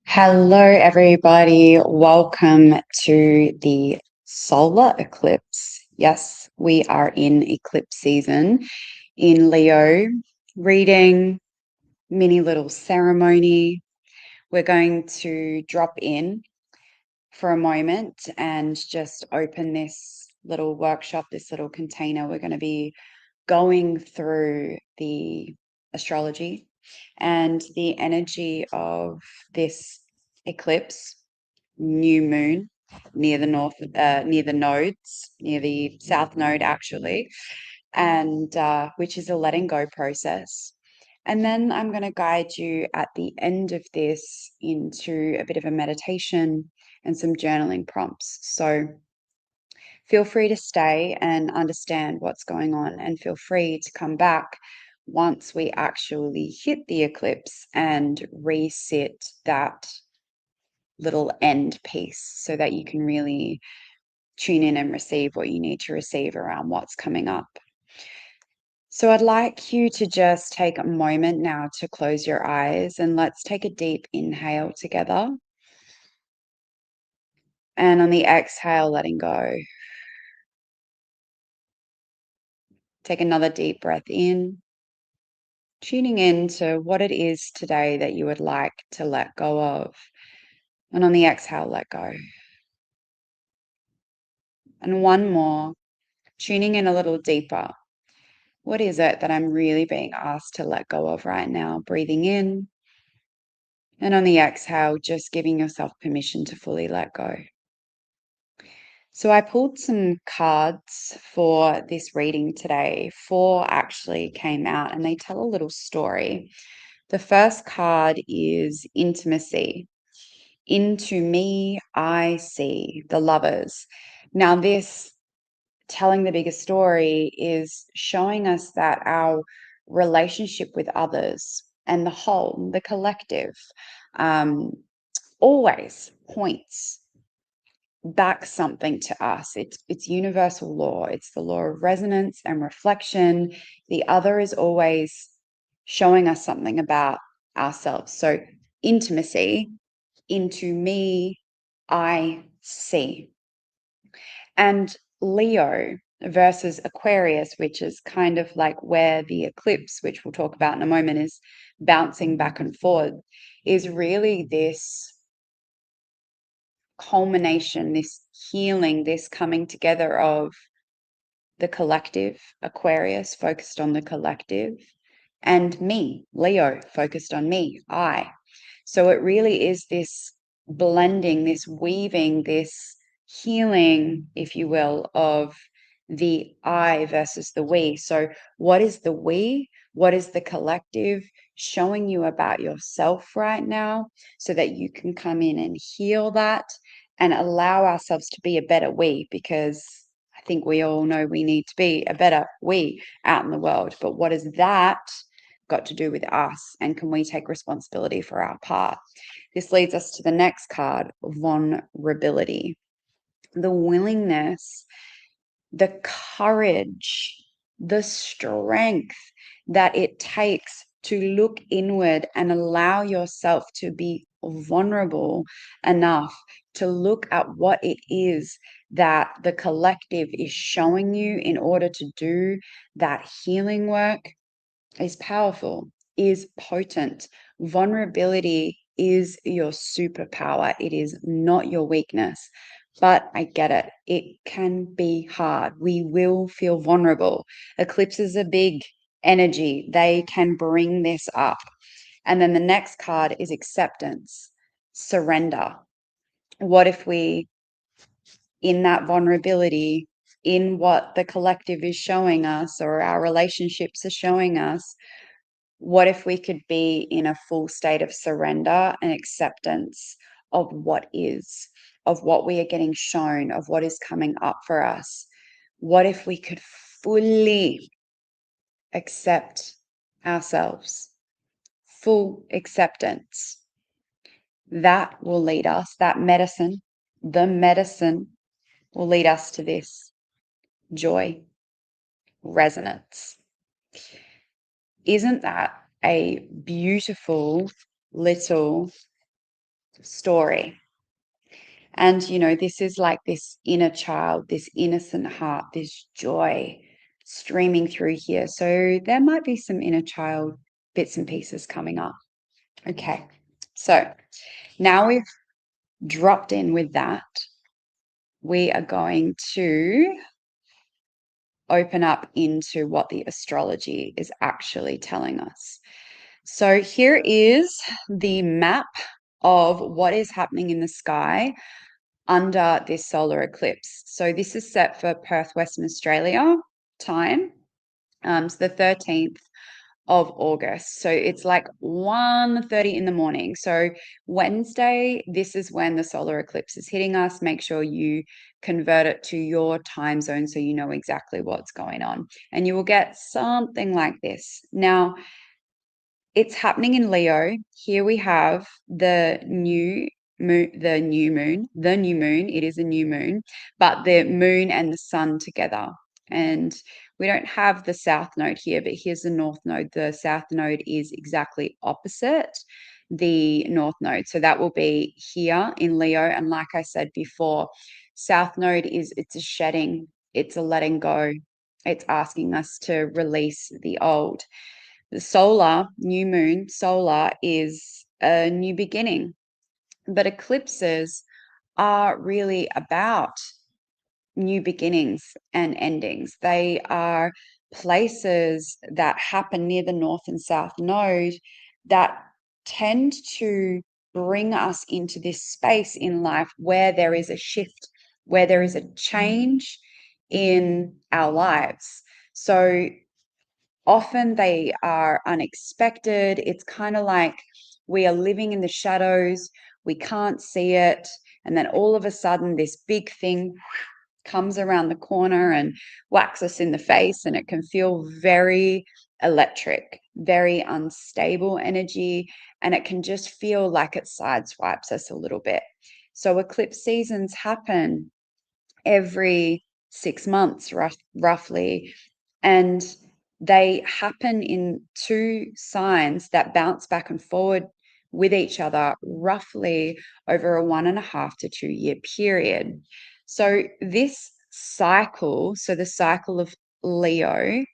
Hello, everybody. Welcome to the solar eclipse. Yes, we are in eclipse season in Leo, reading, mini little ceremony. We're going to drop in for a moment and just open this little workshop, this little container. We're going to be going through the astrology and the energy of this eclipse, new moon near the north, near the nodes, near the south node actually, and which is a letting go process. And then I'm going to guide you at the end of this into a bit of a meditation and some journaling prompts. So feel free to stay and understand what's going on, and feel free to come back once we actually hit the eclipse and reset that little end piece so that you can really tune in and receive what you need to receive around what's coming up. So I'd like you to just take a moment now to close your eyes, and let's take a deep inhale together. And on the exhale, letting go. Take another deep breath in, tuning in to what it is today that you would like to let go of. And on the exhale, let go. And one more, tuning in a little deeper. What is it that I'm really being asked to let go of right now? Breathing in. And on the exhale, just giving yourself permission to fully let go. So I pulled some cards for this reading today. 4 actually came out and they tell a little story. The first card is intimacy. Into me, I see the lovers. Now, this telling the bigger story is showing us that our relationship with others and the whole, the collective, um, always points back something to us. It's universal law. It's the law of resonance and reflection. The other is always showing us something about ourselves. So intimacy, into me, I see. And Leo versus Aquarius, which is kind of like where the eclipse, which we'll talk about in a moment, is bouncing back and forth, is really this culmination, this healing, this coming together of the collective, Aquarius focused on the collective, and me, Leo, focused on me, I. So it really is this blending, this weaving, this healing, if you will, of the I versus the we. So what is the we? What is the collective showing you about yourself right now so that you can come in and heal that and allow ourselves to be a better we? Because I think we all know we need to be a better we out in the world. But what is that got to do with us, and can we take responsibility for our part? This leads us to the next card, vulnerability. The willingness, the courage, the strength that it takes to look inward and allow yourself to be vulnerable enough to look at what it is that the collective is showing you in order to do that healing work is powerful, is potent. Vulnerability is your superpower. It is not your weakness. But I get it. It can be hard. We will feel vulnerable. Eclipses are big energy. They can bring this up. And then the next card is acceptance, surrender. What if we, in that vulnerability, in what the collective is showing us or our relationships are showing us, what if we could be in a full state of surrender and acceptance of what is, of what we are getting shown, of what is coming up for us? What if we could fully accept ourselves? Full acceptance. That will lead us, that medicine, the medicine will lead us to this joy, resonance. Isn't that a beautiful little story. And, this is like this inner child, this innocent heart, this joy streaming through here. So there might be some inner child bits and pieces coming up. Okay. So now we've dropped in with that, we are going to open up into what the astrology is actually telling us. So here is the map of what is happening in the sky under this solar eclipse. So this is set for Perth, Western Australia time. So the 13th of August. So it's like 1:30 in the morning. So Wednesday, this is when the solar eclipse is hitting us. Make sure you convert it to your time zone so you know exactly what's going on. And you will get something like this. Now, it's happening in Leo. Here we have the new moon, It is a new moon, but the moon and the sun together. And we don't have the south node here, but here's the north node. The south node is exactly opposite the north node. So that will be here in Leo. And like I said before, south node it's a shedding, it's a letting go. It's asking us to release the old. The new moon, solar is a new beginning, but eclipses are really about new beginnings and endings. They are places that happen near the north and south node that tend to bring us into this space in life where there is a shift, where there is a change in our lives. So often they are unexpected. It's kind of like we are living in the shadows, we can't see it. And then all of a sudden, this big thing comes around the corner and whacks us in the face. And it can feel very electric, very unstable energy. And it can just feel like it sideswipes us a little bit. So, eclipse seasons happen every 6 months, roughly. And they happen in two signs that bounce back and forward with each other roughly over a 1.5 to 2 year period. So this cycle, so the cycle of Leo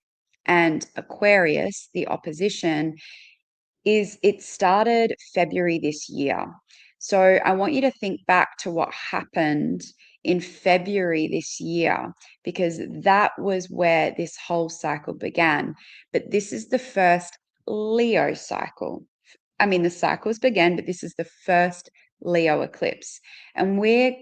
and Aquarius, the opposition, it started February this year. So I want you to think back to what happened in February this year, because that was where this whole cycle began. But this is the first Leo cycle. I mean, the cycles began, but this is the first Leo eclipse. And we're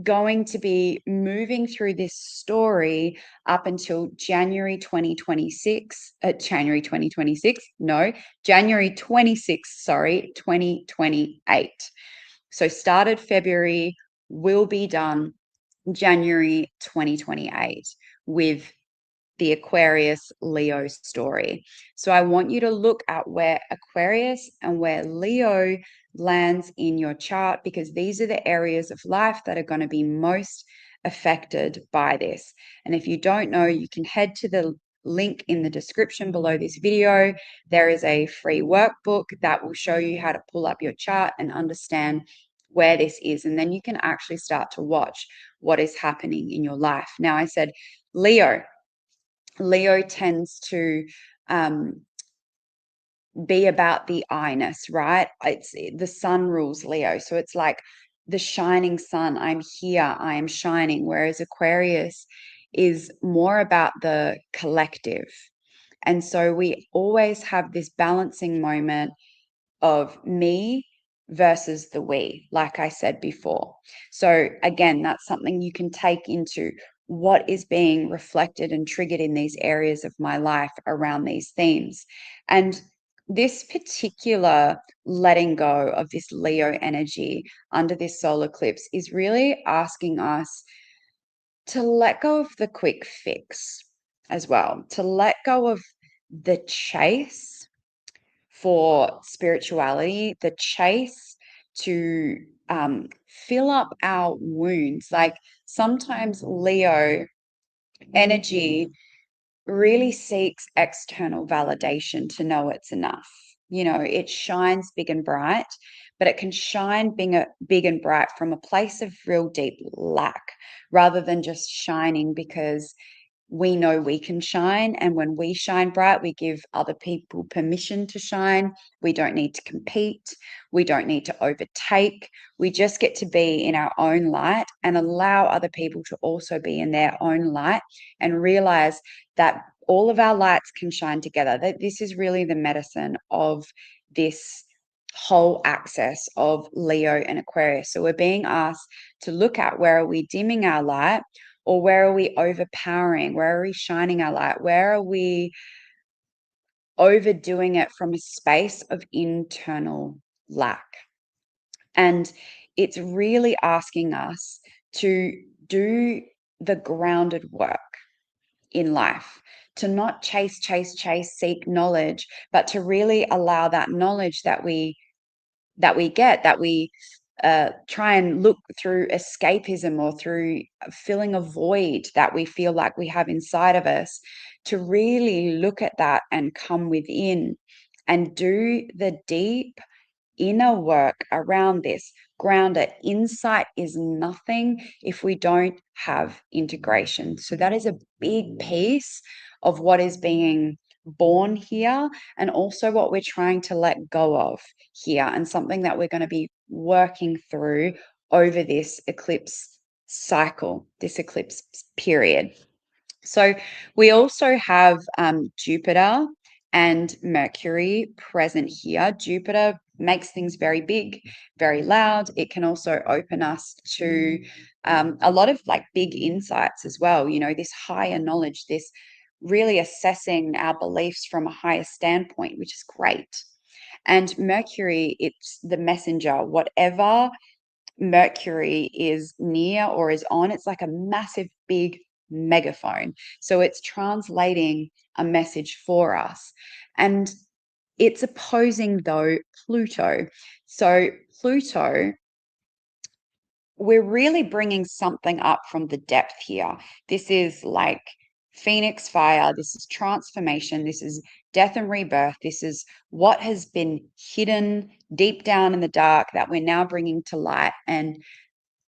going to be moving through this story up until January 2026, January 2026, no, January 26th, sorry, 2028. So started February, will be done January 2028 with the Aquarius Leo story. So I want you to look at where Aquarius and where Leo lands in your chart, because these are the areas of life that are going to be most affected by this. And if you don't know, you can head to the link in the description below this video. There is a free workbook that will show you how to pull up your chart and understand where this is. And then you can actually start to watch what is happening in your life. Now, I said Leo tends to be about the I-ness, right? It's the sun rules Leo. So it's like the shining sun. I'm here, I am shining. Whereas Aquarius is more about the collective. And so we always have this balancing moment of me versus the we, like I said before. So, again, that's something you can take into what is being reflected and triggered in these areas of my life around these themes. And this particular letting go of this Leo energy under this solar eclipse is really asking us to let go of the quick fix as well, to let go of the chase for spirituality, the chase to fill up our wounds. Like sometimes Leo energy really seeks external validation to know it's enough. It shines big and bright, but it can shine big and bright from a place of real deep lack rather than just shining because we know we can shine. And when we shine bright, we give other people permission to shine. We don't need to compete. We don't need to overtake. We just get to be in our own light and allow other people to also be in their own light and realize that all of our lights can shine together. That this is really the medicine of this whole axis of Leo and Aquarius. So we're being asked to look at, where are we dimming our light, or where are we overpowering? Where are we shining our light? Where are we overdoing it from a space of internal lack? And it's really asking us to do the grounded work in life, to not chase, seek knowledge, but to really allow that knowledge that we try and look through escapism or through filling a void that we feel like we have inside of us, to really look at that and come within and do the deep inner work around this. Grounder insight is nothing if we don't have integration. So that is a big piece of what is being born here, and also what we're trying to let go of here, and something that we're going to be working through over this eclipse cycle, this eclipse period. So we also have Jupiter and Mercury present here. Jupiter makes things very big, very loud. It can also open us to a lot of like big insights as well. This higher knowledge, this really assessing our beliefs from a higher standpoint, which is great. And Mercury, it's the messenger. Whatever Mercury is near or is on, it's like a massive, big megaphone. So it's translating a message for us. And it's opposing, though, Pluto. So Pluto, we're really bringing something up from the depth here. This is like phoenix fire. This is transformation. This is death and rebirth. This is what has been hidden deep down in the dark that we're now bringing to light. And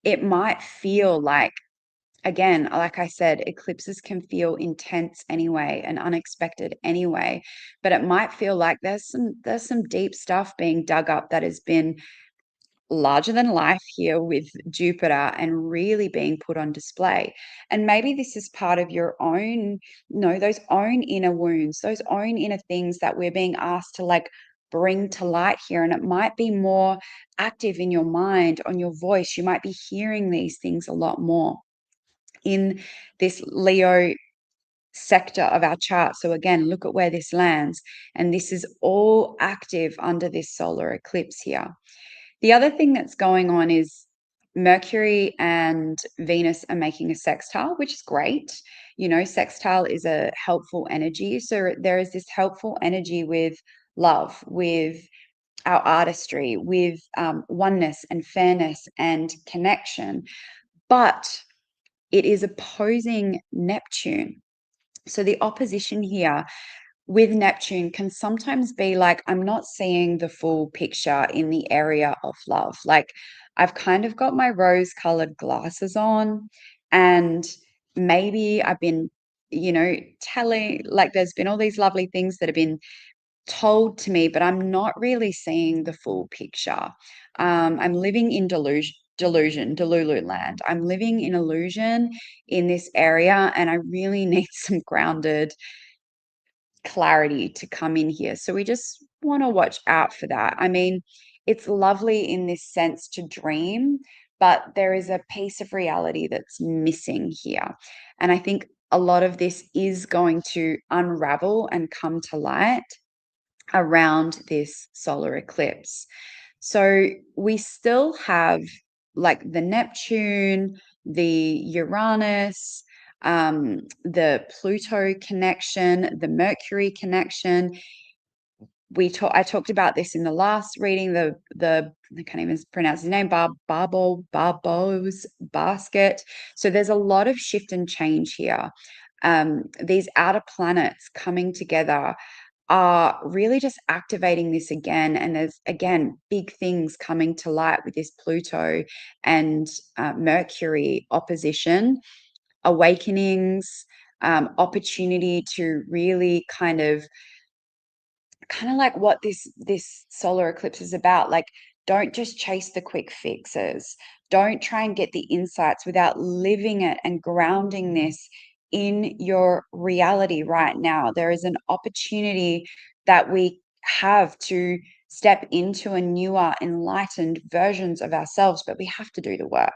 it might feel like, again, like I said, eclipses can feel intense anyway and unexpected anyway, but it might feel like there's some deep stuff being dug up that has been larger than life here with Jupiter and really being put on display. And maybe this is part of your own, those own inner wounds, those own inner things that we're being asked to like bring to light here. And it might be more active in your mind, on your voice. You might be hearing these things a lot more in this Leo sector of our chart. So again, look at where this lands. And this is all active under this solar eclipse here. The other thing that's going on is Mercury and Venus are making a sextile, which is great. Sextile is a helpful energy. So there is this helpful energy with love, with our artistry, with oneness and fairness and connection. But it is opposing Neptune. So the opposition here with Neptune can sometimes be like, I'm not seeing the full picture in the area of love. Like, I've kind of got my rose colored glasses on, and maybe I've been, telling, like, there's been all these lovely things that have been told to me, but I'm not really seeing the full picture. I'm living in Delulu land. I'm living in illusion in this area, and I really need some grounded clarity to come in here. So we just want to watch out for that. I mean, it's lovely in this sense to dream, but there is a piece of reality that's missing here. And I think a lot of this is going to unravel and come to light around this solar eclipse. So we still have like the Neptune, the Uranus, the Pluto connection, the Mercury connection. I talked about this in the last reading, the I can't even pronounce his name, Barbo's basket. So there's a lot of shift and change here. these outer planets coming together are really just activating this again. And there's, again, big things coming to light with this Pluto and Mercury opposition, awakenings, opportunity to really kind of like what this solar eclipse is about. Like, don't just chase the quick fixes. Don't try and get the insights without living it and grounding this in your reality right now. There is an opportunity that we have to step into a newer, enlightened versions of ourselves, but we have to do the work.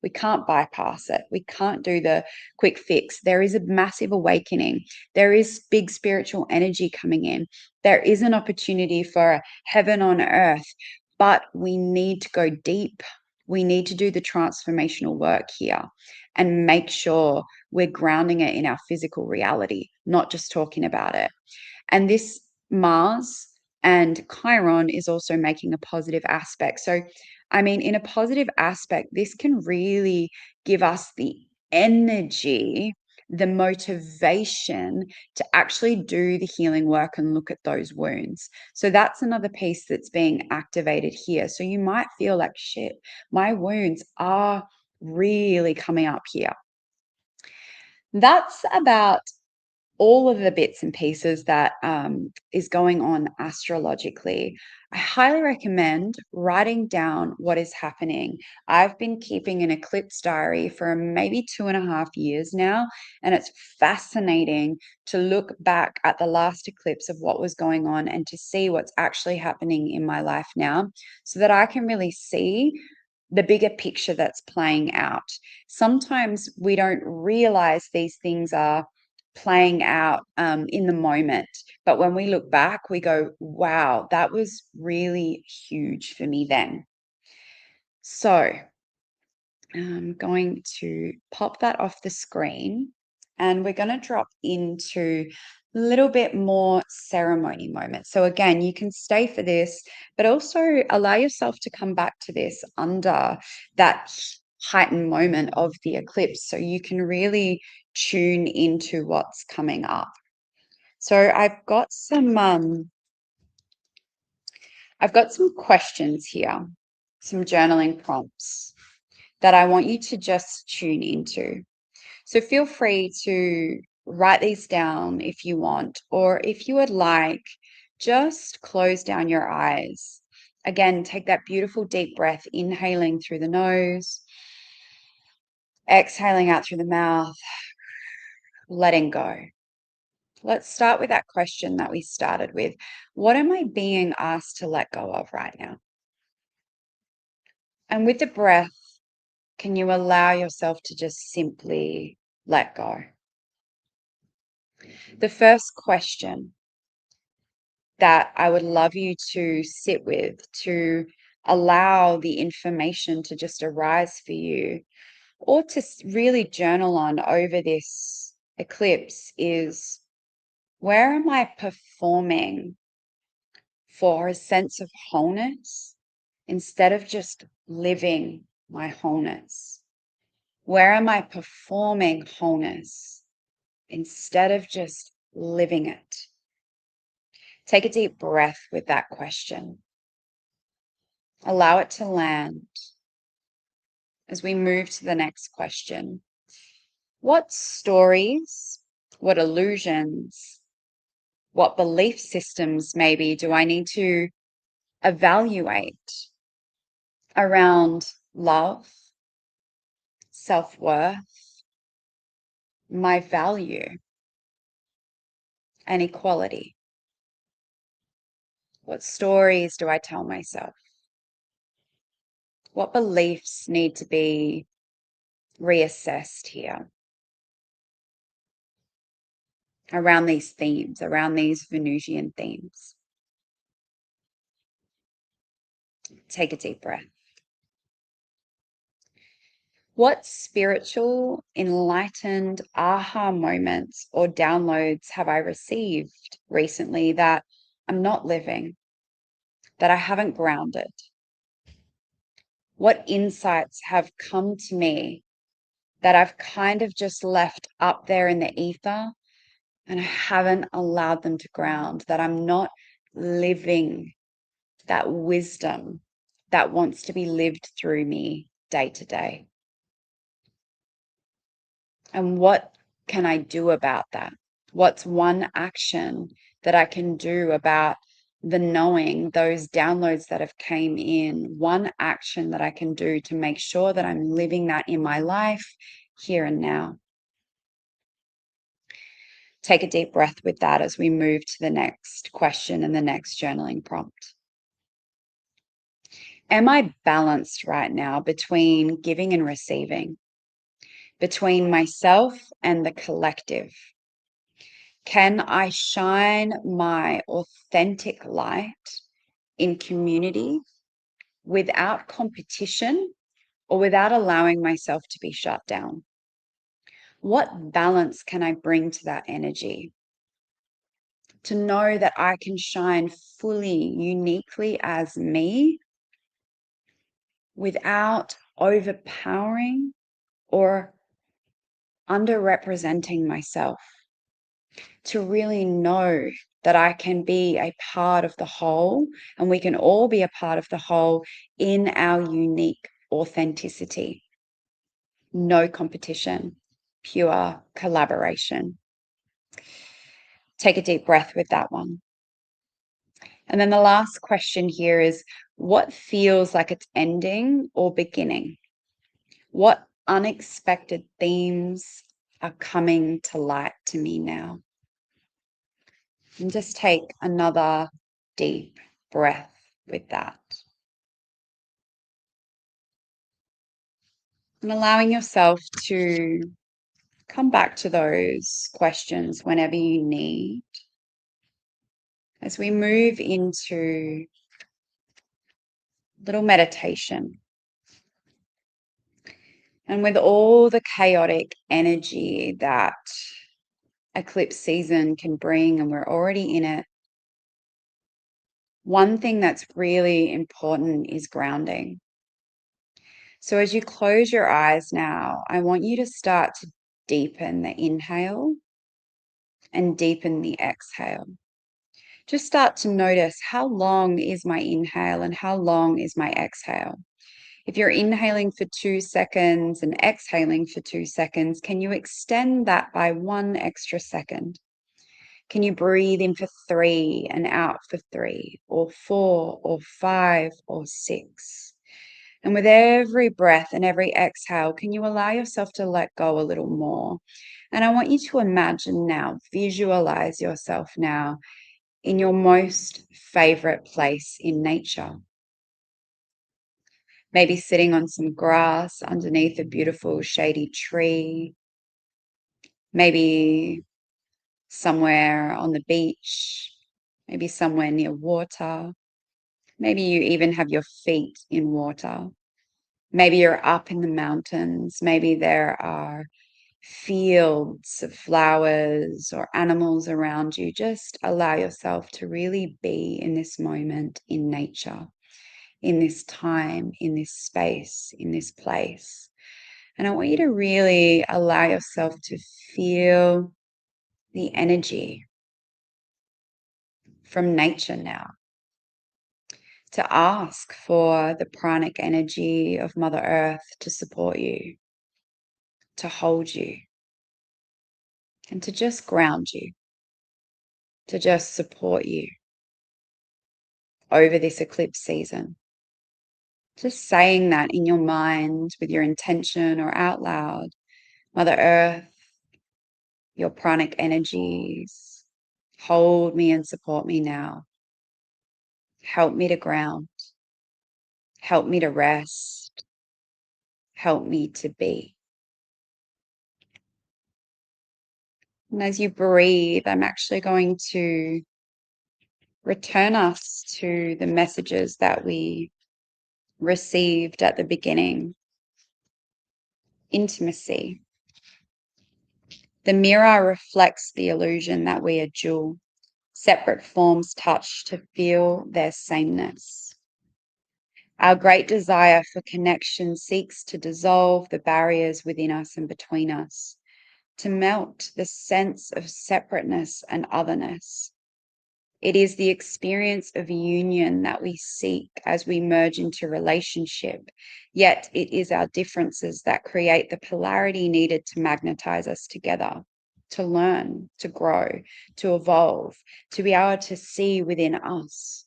We can't bypass it. We can't do the quick fix. There is a massive awakening. There is big spiritual energy coming in. There is an opportunity for heaven on earth, but we need to go deep. We need to do the transformational work here and make sure we're grounding it in our physical reality, not just talking about it. And this Mars and Chiron is also making a positive aspect. So, I mean, in a positive aspect, this can really give us the energy, the motivation to actually do the healing work and look at those wounds. So that's another piece that's being activated here. So you might feel like, shit, my wounds are really coming up here. That's about all of the bits and pieces that is going on astrologically. I highly recommend writing down what is happening. I've been keeping an eclipse diary for maybe 2.5 years now, and it's fascinating to look back at the last eclipse of what was going on and to see what's actually happening in my life now so that I can really see the bigger picture that's playing out. Sometimes we don't realize these things are playing out in the moment. But when we look back, we go, wow, that was really huge for me then. So I'm going to pop that off the screen and we're going to drop into a little bit more ceremony moments. So again, you can stay for this, but also allow yourself to come back to this under that heightened moment of the eclipse so you can really tune into what's coming up. So I've got some questions here, some journaling prompts that I want you to just tune into. So feel free to write these down if you want, or if you would like, just close down your eyes. Again, take that beautiful deep breath, inhaling through the nose, exhaling out through the mouth, letting go. Let's start with that question that we started with. What am I being asked to let go of right now? And with the breath, can you allow yourself to just simply let go? The first question that I would love you to sit with, to allow the information to just arise for you, or to really journal on over this eclipse is, where am I performing for a sense of wholeness instead of just living my wholeness? Where am I performing wholeness instead of just living it? Take a deep breath with that question. Allow it to land as we move to the next question. What stories, what illusions, what belief systems maybe do I need to evaluate around love, self-worth, my value, and equality? What stories do I tell myself? What beliefs need to be reassessed here around these themes, around these Venusian themes? Take a deep breath. What spiritual, enlightened aha moments or downloads have I received recently that I'm not living, that I haven't grounded? What insights have come to me that I've kind of just left up there in the ether and I haven't allowed them to ground, that I'm not living that wisdom that wants to be lived through me day to day. And what can I do about that? What's one action that I can do about the knowing, those downloads that have came in? One action that I can do to make sure that I'm living that in my life here and now. Take a deep breath with that as we move to the next question and the next journaling prompt. Am I balanced right now between giving and receiving, between myself and the collective? Can I shine my authentic light in community without competition or without allowing myself to be shut down? What balance can I bring to that energy? To know that I can shine fully, uniquely as me without overpowering or underrepresenting myself. To really know that I can be a part of the whole and we can all be a part of the whole in our unique authenticity. No competition, pure collaboration. Take a deep breath with that one. And then the last question here is, what feels like it's ending or beginning? What unexpected themes are coming to light to me now? And just take another deep breath with that. And allowing yourself to come back to those questions whenever you need. As we move into little meditation. And with all the chaotic energy that eclipse season can bring, and we're already in it, one thing that's really important is grounding. So as you close your eyes now, I want you to start to deepen the inhale and deepen the exhale. Just start to notice, how long is my inhale and how long is my exhale? If you're inhaling for 2 seconds and exhaling for 2 seconds, can you extend that by 1 extra second? Can you breathe in for 3 and out for 3 or 4 or 5 or 6? And with every breath and every exhale, can you allow yourself to let go a little more? And I want you to imagine now, visualize yourself now in your most favorite place in nature. Maybe sitting on some grass underneath a beautiful shady tree. Maybe somewhere on the beach. Maybe somewhere near water. Maybe you even have your feet in water. Maybe you're up in the mountains. Maybe there are fields of flowers or animals around you. Just allow yourself to really be in this moment in nature, in this time, in this space, in this place. And I want you to really allow yourself to feel the energy from nature now. To ask for the pranic energy of Mother Earth to support you, to hold you, and to just ground you, to just support you over this eclipse season. Just saying that in your mind with your intention or out loud. Mother Earth, your pranic energies, hold me and support me now. Help me to ground. Help me to rest. Help me to be. And as you breathe, I'm actually going to return us to the messages that we received at the beginning. Intimacy. The mirror reflects the illusion that we are dual. Separate forms touch to feel their sameness. Our great desire for connection seeks to dissolve the barriers within us and between us, to melt the sense of separateness and otherness. It is the experience of union that we seek as we merge into relationship, yet it is our differences that create the polarity needed to magnetize us together, to learn, to grow, to evolve, to be able to see within us.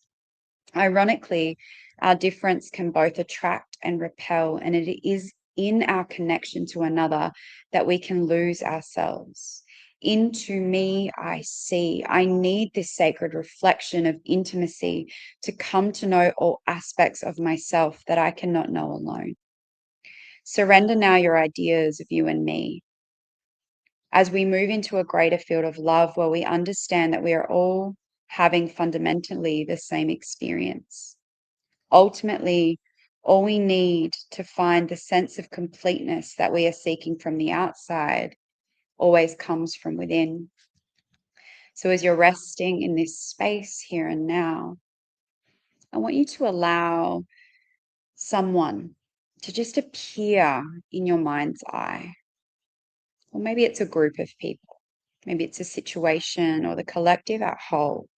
Ironically, our difference can both attract and repel, and it is in our connection to another that we can lose ourselves. Into me, I see. I need this sacred reflection of intimacy to come to know all aspects of myself that I cannot know alone. Surrender now your ideas of you and me as we move into a greater field of love where we understand that we are all having fundamentally the same experience. Ultimately, all we need to find the sense of completeness that we are seeking from the outside always comes from within. So, as you're resting in this space here and now, I want you to allow someone to just appear in your mind's eye. Or maybe it's a group of people, maybe it's a situation or the collective at whole,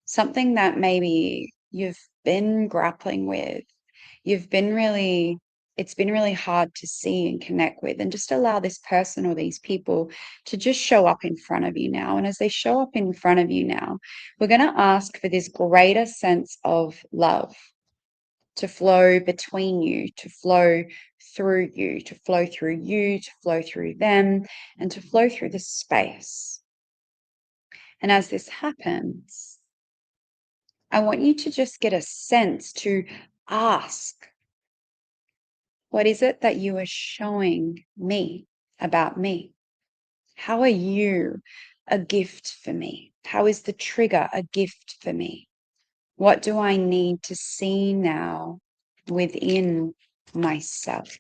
something that maybe you've been grappling with, it's been really hard to see and connect with, and just allow this person or these people to just show up in front of you now. And as they show up in front of you now, we're going to ask for this greater sense of love to flow between you, to flow through you, to flow through you, to flow through them, and to flow through the space. And as this happens, I want you to just get a sense to ask, what is it that you are showing me about me? How are you a gift for me? How is the trigger a gift for me? What do I need to see now within myself?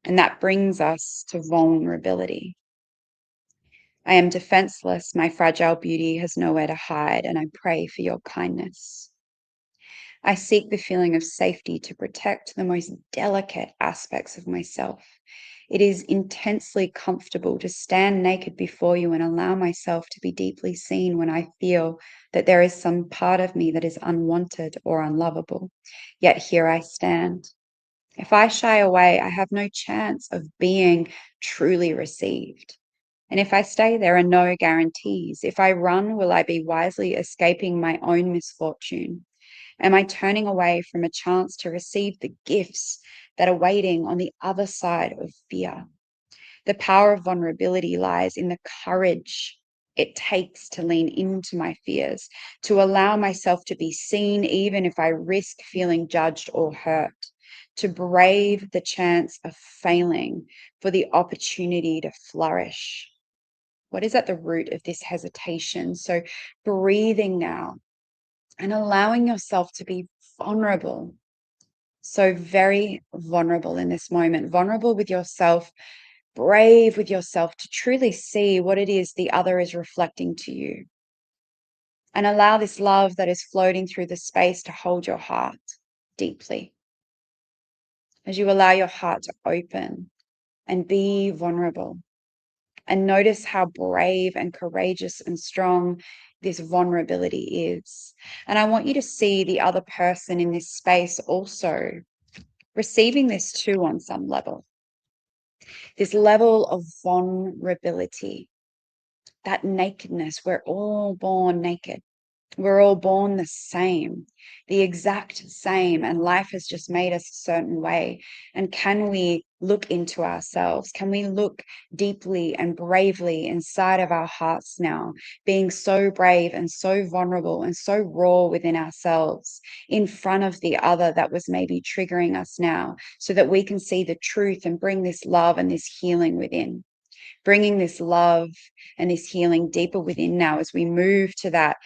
And that brings us to vulnerability. I am defenseless. My fragile beauty has nowhere to hide, and I pray for your kindness. I seek the feeling of safety to protect the most delicate aspects of myself. It is intensely comfortable to stand naked before you and allow myself to be deeply seen when I feel that there is some part of me that is unwanted or unlovable. Yet here I stand. If I shy away, I have no chance of being truly received. And if I stay, there are no guarantees. If I run, will I be wisely escaping my own misfortune? Am I turning away from a chance to receive the gifts that are waiting on the other side of fear? The power of vulnerability lies in the courage it takes to lean into my fears, to allow myself to be seen, even if I risk feeling judged or hurt, to brave the chance of failing for the opportunity to flourish. What is at the root of this hesitation? So, breathing now and allowing yourself to be vulnerable. So, very vulnerable in this moment, vulnerable with yourself, brave with yourself to truly see what it is the other is reflecting to you. And allow this love that is floating through the space to hold your heart deeply. As you allow your heart to open and be vulnerable, and notice how brave and courageous and strong this vulnerability is. And I want you to see the other person in this space also receiving this too on some level. This level of vulnerability, that nakedness. We're all born naked. We're all born the same, the exact same, and life has just made us a certain way. And can we look into ourselves? Can we look deeply and bravely inside of our hearts now, being so brave and so vulnerable and so raw within ourselves in front of the other that was maybe triggering us now, so that we can see the truth and bring this love and this healing within? Bringing this love and this healing deeper within now as we move to that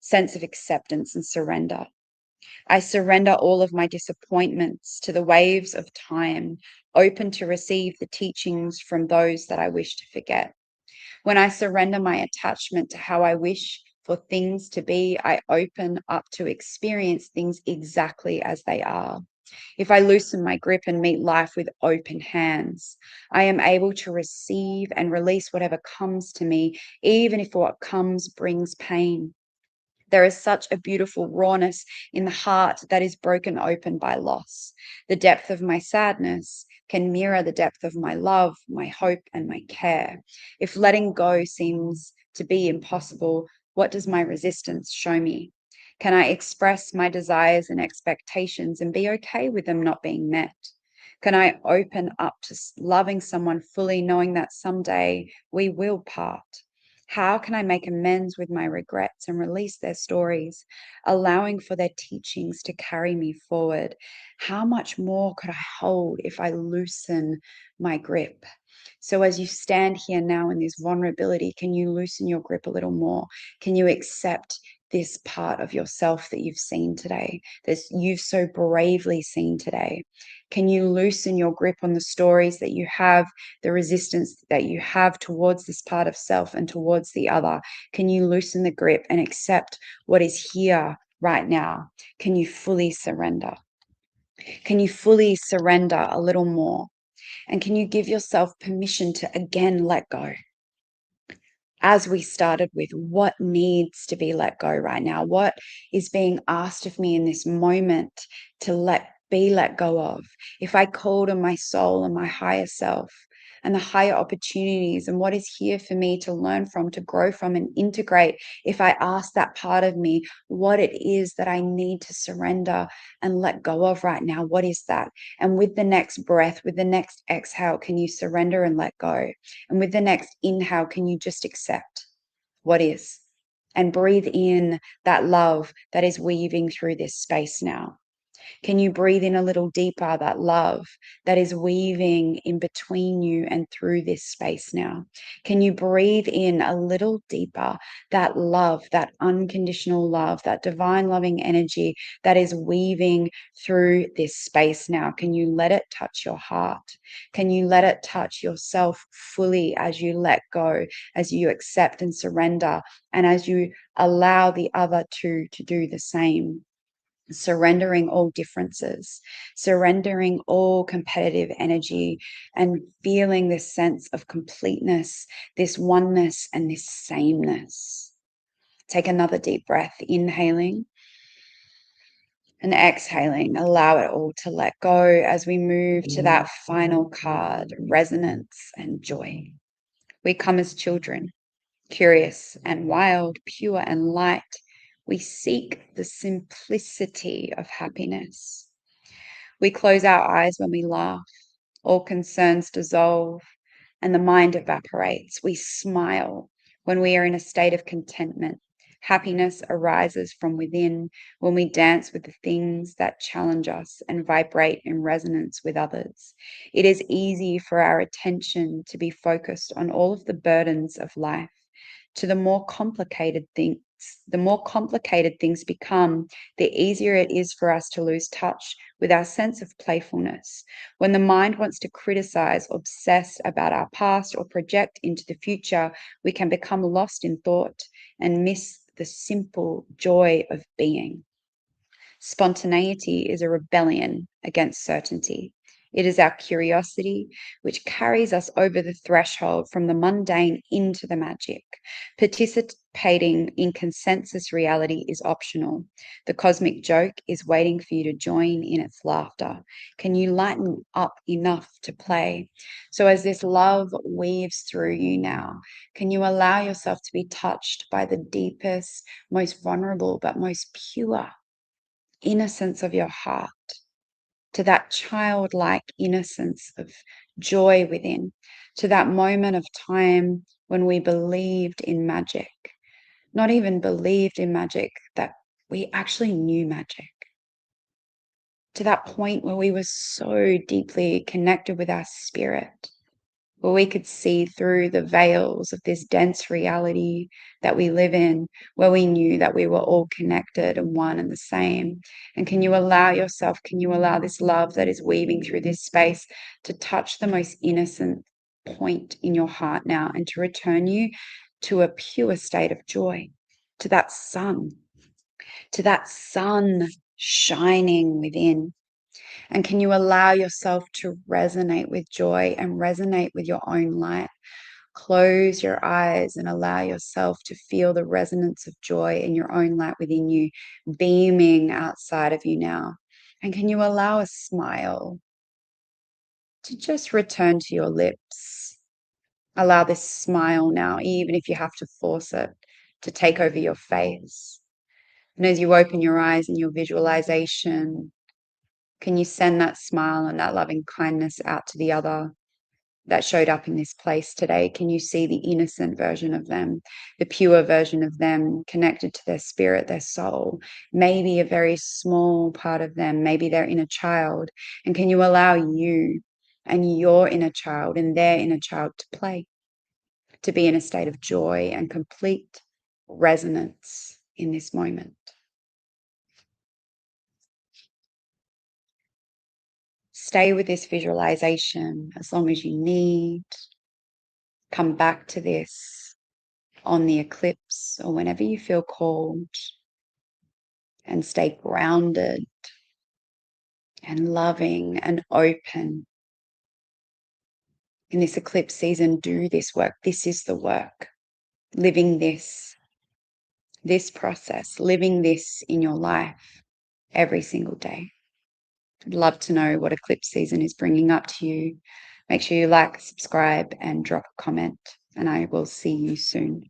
sense of acceptance and surrender. I surrender all of my disappointments to the waves of time, open to receive the teachings from those that I wish to forget. When I surrender my attachment to how I wish for things to be. I open up to experience things exactly as they are. If I loosen my grip and meet life with open hands, I am able to receive and release whatever comes to me, even if what comes brings pain. There is such a beautiful rawness in the heart that is broken open by loss. The depth of my sadness can mirror the depth of my love, my hope, and my care. If letting go seems to be impossible, what does my resistance show me? Can I express my desires and expectations and be okay with them not being met? Can I open up to loving someone fully, knowing that someday we will part? How can I make amends with my regrets and release their stories, allowing for their teachings to carry me forward? How much more could I hold if I loosen my grip? So, as you stand here now in this vulnerability, can you loosen your grip a little more? Can you accept this part of yourself that you've seen today, that you've so bravely seen today? Can you loosen your grip on the stories that you have, the resistance that you have towards this part of self and towards the other? Can you loosen the grip and accept what is here right now? Can you fully surrender? Can you fully surrender a little more? And can you give yourself permission to again let go? As we started with, what needs to be let go right now? What is being asked of me in this moment to let go of? If I call to my soul and my higher self and the higher opportunities and what is here for me to learn from, to grow from and integrate, if I ask that part of me what it is that I need to surrender and let go of right now, what is that? And with the next breath, with the next exhale, can you surrender and let go? And with the next inhale, can you just accept what is? And breathe in that love that is weaving through this space now. Can you breathe in a little deeper that love that is weaving in between you and through this space now? Can you breathe in a little deeper that love, that unconditional love, that divine loving energy that is weaving through this space now? Can you let it touch your heart? Can you let it touch yourself fully as you let go, as you accept and surrender, and as you allow the other two to do the same? Surrendering all differences, surrendering all competitive energy, and feeling this sense of completeness, this oneness, and this sameness. Take another deep breath, inhaling and exhaling. Allow it all to let go as we move to that final card, resonance and joy. We come as children, curious and wild, pure and light. We seek the simplicity of happiness. We close our eyes when we laugh. All concerns dissolve and the mind evaporates. We smile when we are in a state of contentment. Happiness arises from within when we dance with the things that challenge us and vibrate in resonance with others. It is easy for our attention to be focused on all of the burdens of life. To the more complicated things become, the easier it is for us to lose touch with our sense of playfulness. When the mind wants to criticize, obsess about our past, or project into the future, we can become lost in thought and miss the simple joy of being. Spontaneity is a rebellion against certainty. It is our curiosity which carries us over the threshold from the mundane into the magic. Participating in consensus reality is optional. The cosmic joke is waiting for you to join in its laughter. Can you lighten up enough to play? So, as this love weaves through you now, can you allow yourself to be touched by the deepest, most vulnerable, but most pure innocence of your heart, to that childlike innocence of joy within, to that moment of time when we believed in magic, not even believed in magic, that we actually knew magic, to that point where we were so deeply connected with our spirit, where we could see through the veils of this dense reality that we live in, where we knew that we were all connected and one and the same. And can you allow this love that is weaving through this space to touch the most innocent point in your heart now and to return you to a pure state of joy? to that sun shining within. And can you allow yourself to resonate with joy and resonate with your own light? Close your eyes and allow yourself to feel the resonance of joy in your own light within you, beaming outside of you now. And can you allow a smile to just return to your lips? Allow this smile now, even if you have to force it, to take over your face. And as you open your eyes in your visualization, can you send that smile and that loving kindness out to the other that showed up in this place today? Can you see the innocent version of them, the pure version of them, connected to their spirit, their soul, maybe a very small part of them, maybe their inner child? And can you allow you and your inner child and their inner child to play, to be in a state of joy and complete resonance in this moment? Stay with this visualization as long as you need. Come back to this on the eclipse or whenever you feel called, and stay grounded and loving and open. In this eclipse season, do this work. This is the work. Living this process, living this in your life every single day. I'd love to know what eclipse season is bringing up to you. Make sure you like, subscribe, and drop a comment, and I will see you soon.